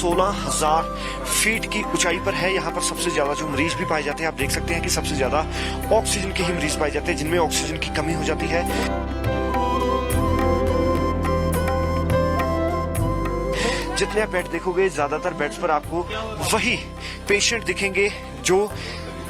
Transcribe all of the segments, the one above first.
16,000 feet की ऊंचाई पर है। यहाँ पर सबसे ज्यादा जो मरीज भी पाए जाते हैं, आप देख सकते हैं कि सबसे ज्यादा ऑक्सीजन के ही मरीज पाए जाते हैं, जिनमें ऑक्सीजन की कमी हो जाती है। जितने आप बेड देखोगे, ज्यादातर बेड्स पर आपको वही पेशेंट दिखेंगे जो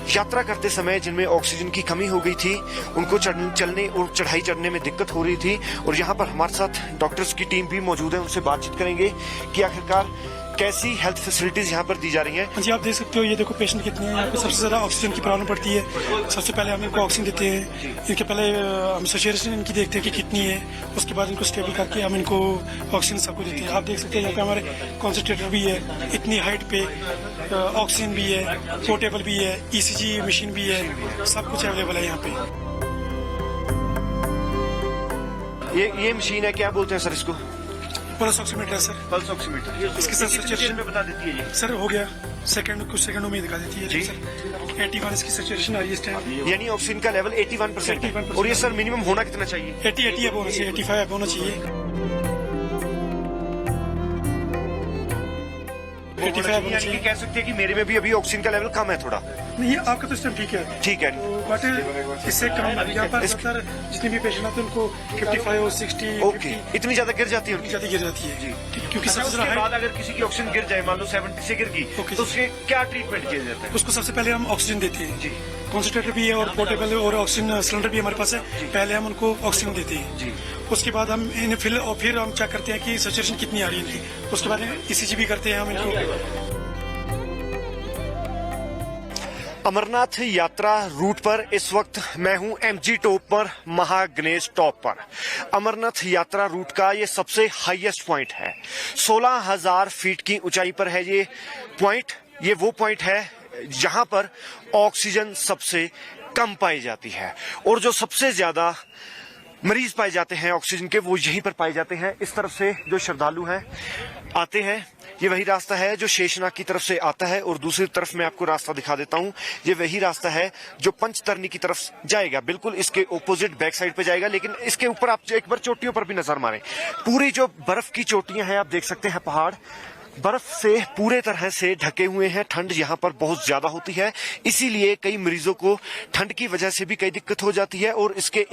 यात्रा करते समय जिनमें ऑक्सीजन की कमी हो गई थी, उनको चलने और चढ़ाई चढ़ने में दिक्कत हो रही थी। और यहाँ पर हमारे साथ डॉक्टर्स की टीम भी मौजूद है, उनसे बातचीत करेंगे कि आखिरकार कैसी हेल्थ फैसिलिटीज यहाँ पर दी जा रही हैं। जी, आप देख सकते हो, ये देखो पेशेंट कितने हैं यहाँ पे। सबसे ज्यादा ऑक्सीजन की प्रॉब्लम पड़ती है। सबसे पहले हम इनको ऑक्सीजन देते हैं, इनके पहले हम सैचुरेशन इनकी देखते हैं कि कितनी है, उसके बाद इनको स्टेबल करके हम इनको ऑक्सीजन सबको देते हैं। आप देख सकते हैं यहाँ पे हमारे कॉन्सेंट्रेटर भी है, इतनी हाइट पे ऑक्सीजन भी है, पोर्टेबल भी है, ECG मशीन भी है, सब कुछ अवेलेबल है यहाँ पे। ये मशीन है, क्या बोलते हैं सर इसको? Pulse oximeter sir. Pulse oximeter. इसके साथ सैचुरेशन में बता देती है ये सर, हो गया कुछ सेकंडों में दिखा देती है जी सर। 81 इसकी सैचुरेशन आ रही है इस टाइम, यानी ऑक्सीजन का लेवल 81% है। और ये सर मिनिमम होना कितना चाहिए? 80 अब होना चाहिए, 85 अब होना चाहिए। 85 यानी कि कह सकते हैं कि मेरे में भी अभी ऑक्सीजन का लेवल कम है थोड़ा। नहीं, आपका तो सिस्टम ठीक है, ठीक है। बट इससे कम यहाँ पर ज्यादातर जितने भी पेशेंट आते हैं उनको 55 और 60 ओके, इतनी ज्यादा गिर जाती है उनकी? ज्यादा गिर जाती है जी, क्योंकि सबसे उसके ज्यादा बाद अगर किसी की ऑक्सीजन गिर जाए, मान लो 70 से गिर गई, तो उसके क्या ट्रीटमेंट किया जाता है? उसको सबसे पहले हम ऑक्सीजन देते हैं जी। कॉन्सेंट्रेटर भी है और पोर्टेबल और ऑक्सीजन सिलेंडर भी हमारे पास है। पहले हम उनको ऑक्सीजन देते हैं जी। उसके बाद हम इन्हें फिर हम चेक करते हैं कि सैचुरेशन कितनी आ रही है इनकी। उसके बाद ECG भी करते हैं हम इनको। अमरनाथ यात्रा रूट पर इस वक्त मैं हूं MG टॉप पर, महागणेश टॉप पर। अमरनाथ यात्रा रूट का ये सबसे हाईएस्ट पॉइंट है। 16,000 फीट की ऊंचाई पर है ये पॉइंट। ये वो पॉइंट है जहां पर ऑक्सीजन सबसे कम पाई जाती है और जो सबसे ज्यादा मरीज पाए जाते हैं ऑक्सीजन के, वो यहीं पर पाए जाते हैं। इस तरफ से जो श्रद्धालु हैं आते हैं, ये वही रास्ता है जो शेषनाग की तरफ से आता है। और दूसरी तरफ मैं आपको रास्ता दिखा देता हूं, ये वही रास्ता है जो पंचतरनी की तरफ जाएगा, बिल्कुल इसके ऑपोजिट बैक साइड पे जाएगा। लेकिन इसके ऊपर आप एक बार चोटियों पर भी नजर मारें, पूरी जो बर्फ की चोटियां हैं, आप देख सकते हैं पहाड़ बर्फ से पूरे तरह से ढके हुए हैं। ठंड यहाँ पर बहुत ज्यादा होती है, इसीलिए कई मरीजों को ठंड की वजह से भी कई दिक्कत हो जाती है। और इसके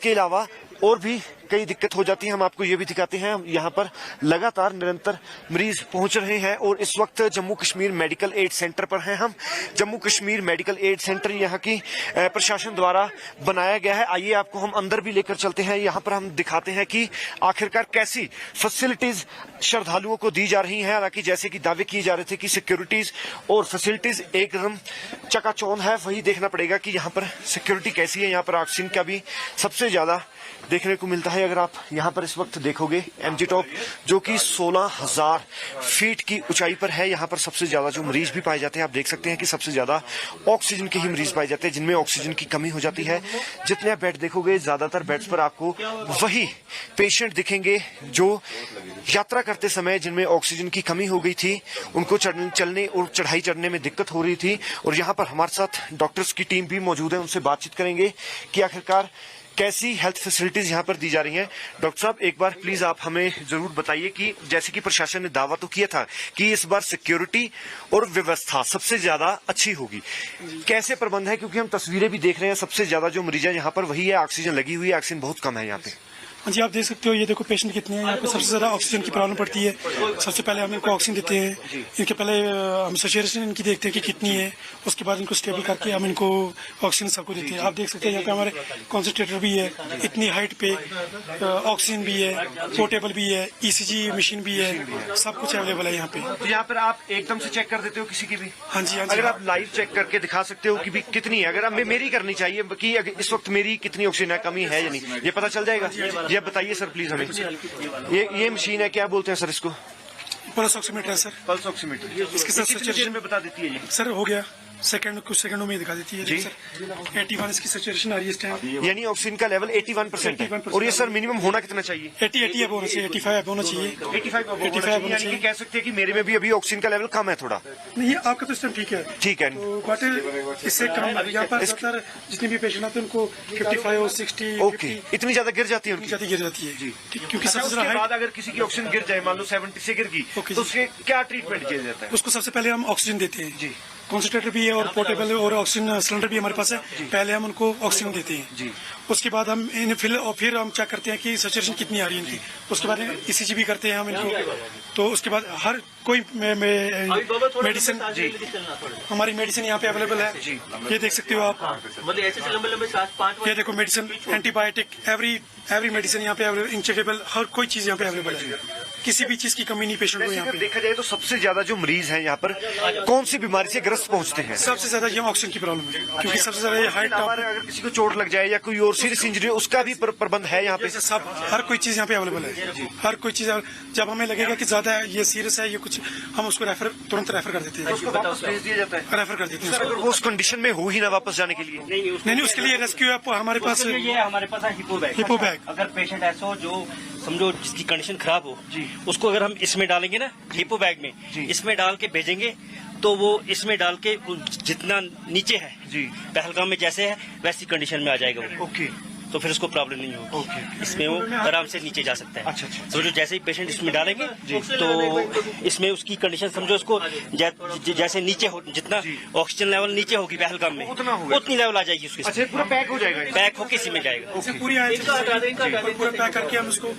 अलावा और भी कई दिक्कत हो जाती है। हम आपको ये भी दिखाते हैं, यहाँ पर लगातार निरंतर मरीज पहुंच रहे हैं। और इस वक्त Jammu Kashmir medical aid centre पर हैं हम। Jammu Kashmir medical aid centre यहाँ की प्रशासन द्वारा बनाया गया है। आइए आपको हम अंदर भी लेकर चलते हैं। यहाँ पर हम दिखाते हैं कि आखिरकार कैसी फैसिलिटीज श्रद्धालुओं को दी जा रही हैं। हालांकि जैसे कि दावे किए जा रहे थे कि सिक्योरिटीज और फैसिलिटीज एकदम चकाचौंध है, वही देखना पड़ेगा कि यहाँ पर सिक्योरिटी कैसी है। यहाँ पर ऑक्सीजन का भी सबसे ज्यादा देखने को मिलता है। अगर आप यहाँ पर इस वक्त देखोगे, MG टॉप जो कि 16,000 फीट की ऊंचाई पर है, यहाँ पर सबसे ज्यादा जो मरीज भी पाए जाते हैं, आप देख सकते हैं कि सबसे ज्यादा ऑक्सीजन के ही मरीज पाए जाते हैं, जिनमें ऑक्सीजन की कमी हो जाती है। जितने आप बेड देखोगे, ज्यादातर बेड्स पर आपको वही पेशेंट दिखेंगे जो यात्रा करते समय जिनमें ऑक्सीजन की कमी हो गई थी, उनको चलने और चढ़ाई चढ़ने में दिक्कत हो रही थी। और यहाँ पर हमारे साथ डॉक्टर्स की टीम भी मौजूद है, उनसे बातचीत करेंगे कि आखिरकार कैसी हेल्थ फैसिलिटीज यहाँ पर दी जा रही हैं। डॉक्टर साहब, एक बार प्लीज आप हमें जरूर बताइए कि जैसे कि प्रशासन ने दावा तो किया था कि इस बार सिक्योरिटी और व्यवस्था सबसे ज्यादा अच्छी होगी, कैसे प्रबंध है? क्योंकि हम तस्वीरें भी देख रहे हैं, सबसे ज्यादा जो मरीज है यहाँ पर वही है, ऑक्सीजन लगी हुई है, ऑक्सीजन बहुत कम है यहाँ पे। जी, आप देख सकते हो, ये देखो पेशेंट कितने हैं यहाँ पे। सबसे ज्यादा ऑक्सीजन की प्रॉब्लम पड़ती है। सबसे पहले हम इनको ऑक्सीजन देते हैं, इनके पहले हम सैचुरेशन इनकी देखते हैं कि कितनी है, उसके बाद इनको स्टेबल करके हम इनको ऑक्सीजन सबको देते हैं। आप देख सकते हैं यहाँ पे हमारे कॉन्सेंट्रेटर भी है, इतनी हाइट पे ऑक्सीजन भी है, पोर्टेबल भी है, ECG मशीन भी है, सब कुछ अवेलेबल है यहाँ पे। तो यहाँ पर आप एकदम से चेक कर देते हो किसी की भी? हाँ जी, अगर आप लाइव चेक करके दिखा सकते हो कि भी कितनी है, अगर हमें मेरी करनी चाहिए कि इस वक्त मेरी कितनी ऑक्सीजन है, कमी है या नहीं, ये पता चल जाएगा? ये बताइए सर प्लीज हमें। ये मशीन है, क्या बोलते हैं सर इसको? Pulse oximeter sir. Pulse oximeter. इसके साथ सैचुरेशन में बता देती है ये सर, हो गया सेकंड कुछ सेकंडों में दिखा देती है जी। सर 81 इसकी सैचुरेशन आ रही है इस टाइम। यानी ऑक्सीजन का लेवल 81% है 81% और ये सर मिनिमम होना कितना चाहिए? 80 अब होना चाहिए, 85 होना चाहिए। 85 होना 85 चाहिए, होना यानी कि चाहिए। कह सकते हैं कि मेरे में भी अभी ऑक्सीजन का लेवल कम है थोड़ा। नहीं आपका तो इस टाइम ठीक है। ठीक है, तो बट इससे कम यहाँ पर ज्यादातर जितने भी पेशेंट आते हैं उनको 55 और 60 ओके, इतनी ज्यादा गिर जाती है उनकी? ज्यादा गिर जाती है क्योंकि अच्छा, सबसे उसके ज्यादा बाद अगर किसी की ऑक्सीजन गिर जाए, मान लो 70 से गिर गई, ओके तो जी। उसके क्या ट्रीटमेंट किया जाता है? उसको सबसे पहले हम ऑक्सीजन देते हैं जी। कॉन्सेंट्रेटर भी है और पोर्टेबल और ऑक्सीजन सिलेंडर भी हमारे पास है। पहले हम उनको ऑक्सीजन देते हैं जी। उसके बाद हम फिर हम चेक करते हैं कि सैचुरेशन कितनी आ रही है इनकी। उसके बाद ECG भी करते हैं हम इनको। तो उसके बाद हर कोई मेडिसिन हमारी मेडिसिन यहाँ पे अवेलेबल है। ये देख सकते हो आप, ये देखो मेडिसिन एंटीबायोटिक एवरी मेडिसिन यहाँ पे अवेलेबल, इंजेक्टेबल हर कोई चीज यहाँ पे अवेलेबल है। किसी भी चीज की कमी नहीं पेशेंट को वैसे यहाँ अगर पे। देखा जाए तो सबसे ज्यादा जो मरीज हैं यहाँ पर कौन सी बीमारी से ग्रस्त पहुंचते हैं? सबसे ज्यादा ये ऑक्सीजन की प्रॉब्लम है क्योंकि सबसे ज्यादा ये हाइट हमारे अगर किसी को चोट लग जाए या कोई और सीरियस इंजरी, उसका भी प्रबंध है यहाँ पे? सब हर कोई चीज यहाँ पे अवेलेबल है। हर कोई चीज जब हमें लगेगा कि ज्यादा ये सीरियस है ये कुछ, हम उसको तुरंत रेफर कर देते हैं। उसको वापस भेज दिया जाता है? रेफर कर देते हैं सर, अगर वो उस कंडीशन में हो ही ना वापस जाने के लिए? नहीं उसके लिए रेस्क्यू ऐप हमारे पास ये हमारे पास है हिपो बैग। Hippo bag. अगर पेशेंट ऐसा हो जो समझो जिसकी कंडीशन खराब हो जी। उसको अगर हम इसमें डालेंगे ना हिपो बैग में, जी। इसमें डाल के भेजेंगे तो वो इसमें डाल के जितना नीचे है जी। पहलगाम में जैसे है वैसी कंडीशन में आ जाएगा वो, ओके, तो फिर उसको प्रॉब्लम नहीं होगी। ओके। इसमें वो आराम से नीचे जा सकता है। अच्छा, अच्छा। समझो जैसे ही पेशेंट इसमें डालेंगे तो इसमें उसकी कंडीशन समझो उसको जैसे नीचे हो, जितना ऑक्सीजन लेवल नीचे होगी पहलगाम में उतना होगा। उतनी लेवल आ जाएगी उसकी। अच्छा, पूरा पैक हो जाएगा? पैक होके इसी में जाएगा। पूरी पूरा पैक करके हम उसको,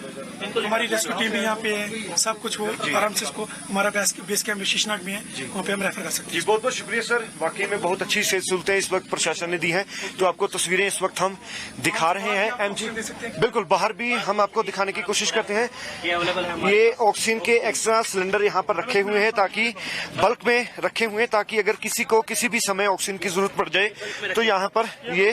हमारी रेस्क्यू टीम भी यहाँ पे है, सब कुछ वो आराम से उसको, हमारा बेस कैंप शीशनाग में है, वहाँ पे हम रेफर कर सकते जी, बहुत बहुत शुक्रिया सर। वाकई में बहुत अच्छी सहूलतें इस वक्त प्रशासन ने दी हैं। तो आपको तस्वीरें इस वक्त हम दिखा रहे हैं MG, बिल्कुल बाहर भी हम आपको दिखाने की कोशिश करते हैं। ये अवेलेबल है हमारे ये ऑक्सीजन के एक्स्ट्रा सिलेंडर यहाँ पर रखे हुए हैं, ताकि बल्क में रखे हुए हैं, ताकि अगर किसी को किसी भी समय ऑक्सीजन की जरूरत पड़ जाए तो यहाँ पर ये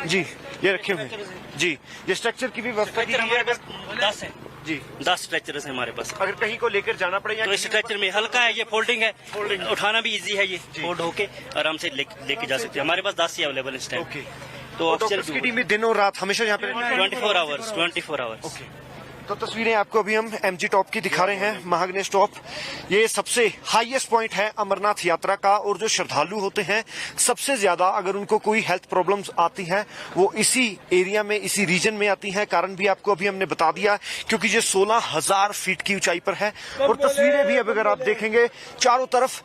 जी ये रखे हुए हैं। जी, ये स्ट्रक्चर की भी व्यवस्था की गई है। अगर 10 है जी 10 स्ट्रेचर्स है हमारे पास। अगर कहीं को लेकर जाना पड़े या तो इस स्ट्रेचर में हल्का है, ये फोल्डिंग है, उठाना भी इजी है, ये फोल्ड होके आराम से लेके जा सकते हैं। हमारे पास 10 ही अवेलेबल है इस टाइम। ओके, तो डॉक्टर्स की टीम भी दिन और रात हमेशा यहाँ पे 24 आवर्स। तो तस्वीरें आपको अभी हम MG टॉप की दिखा रहे हैं, महागणेश टॉप। ये सबसे हाईएस्ट पॉइंट है अमरनाथ यात्रा का, और जो श्रद्धालु होते हैं सबसे ज्यादा अगर उनको कोई हेल्थ प्रॉब्लम्स आती हैं वो इसी एरिया में, इसी रीजन में आती हैं। कारण भी आपको अभी हमने बता दिया, क्योंकि ये 16,000 फीट की ऊंचाई पर है। और तस्वीरें भी अब अगर आप देखेंगे, चारों तरफ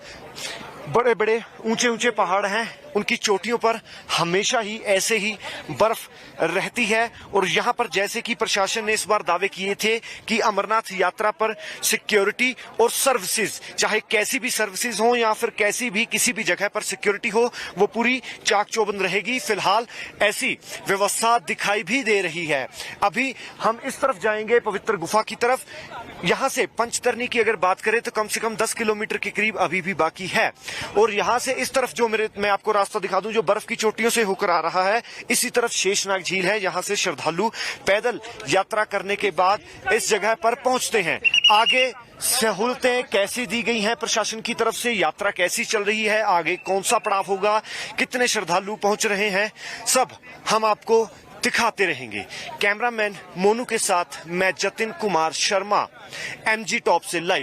बड़े बड़े ऊंचे ऊंचे पहाड़ हैं, उनकी चोटियों पर हमेशा ही ऐसे ही बर्फ रहती है। और यहाँ पर जैसे कि प्रशासन ने इस बार दावे किए थे कि अमरनाथ यात्रा पर सिक्योरिटी और सर्विसेज, चाहे कैसी भी सर्विसेज हो या फिर कैसी भी किसी भी जगह पर सिक्योरिटी हो, वो पूरी चाक चौबंद रहेगी। फिलहाल ऐसी व्यवस्था दिखाई भी दे रही है। अभी हम इस तरफ जाएंगे, पवित्र गुफा की तरफ। यहाँ से पंचतरनी की अगर बात करें तो कम से कम 10 किलोमीटर के करीब अभी भी बाकी है। और यहाँ से इस तरफ जो मैं आपको रास्ता दिखा दूं, जो बर्फ की चोटियों से होकर आ रहा है, इसी तरफ शेषनाग झील है। यहाँ से श्रद्धालु पैदल यात्रा करने के बाद इस जगह पर पहुंचते हैं। आगे सहूलतें कैसी दी गई हैं प्रशासन की तरफ से, यात्रा कैसी चल रही है, आगे कौन सा पड़ाव होगा, कितने श्रद्धालु पहुंच रहे हैं, सब हम आपको दिखाते रहेंगे। कैमरामैन मोनू के साथ मैं जतिन कुमार शर्मा, MG टॉप से लाइव।